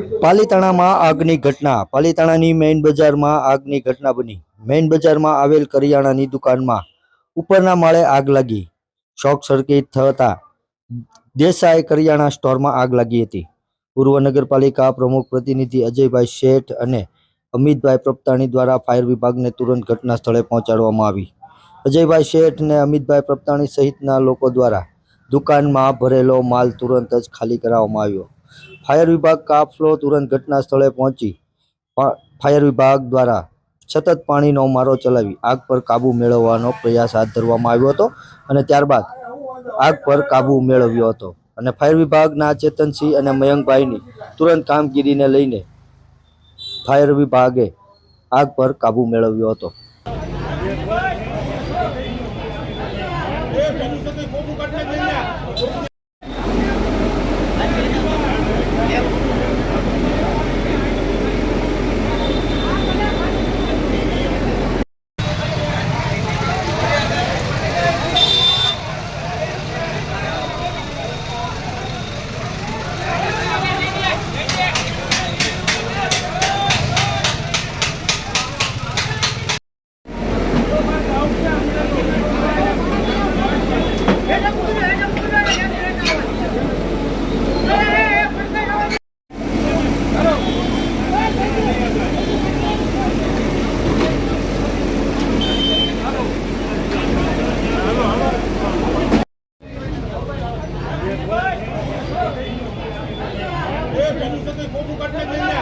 પાલીતાણામાં આગની ઘટના. પાલીતાણાની મેઇન બજારમાં આગની ઘટના બની. મેઇન બજારમાં આવેલ કરિયાણાની દુકાનમાં ઉપરના માળે આગ લાગી. શોર્ટ સર્કિટ થતા દેસાઈ કરિયાણા સ્ટોરમાં આગ લાગી હતી. પૂર્વ નગરપાલિકા પ્રમુખ પ્રતિનિધિ અજયભાઈ શેઠ અને અમિતભાઈ પ્રપતાણી દ્વારા ફાયર વિભાગને તુરંત ઘટના સ્થળે પહોંચાડવામાં આવી. અજયભાઈ શેઠ અને અમિતભાઈ પ્રપતાણી સહિતના લોકો દ્વારા દુકાનમાં ભરેલો માલ તુરંત જ ખાલી કરાવવામાં આવ્યો. ફાયર વિભાગ કાફલો તુરંત ઘટના સ્થળે પહોંચી ફાયર વિભાગ દ્વારા સતત પાણીનો મારો ચલાવી આગ પર કાબુ મેળવવાનો પ્રયાસ હાથ ધરવામાં આવ્યો હતો અને ત્યારબાદ આગ પર કાબુ મેળવ્યો હતો અને ફાયર વિભાગના ચેતનસિંહ અને મયંકભાઈની તુરંત કામગીરીને લઈને ફાયર વિભાગે આગ પર કાબુ મેળવ્યો હતો. Vamos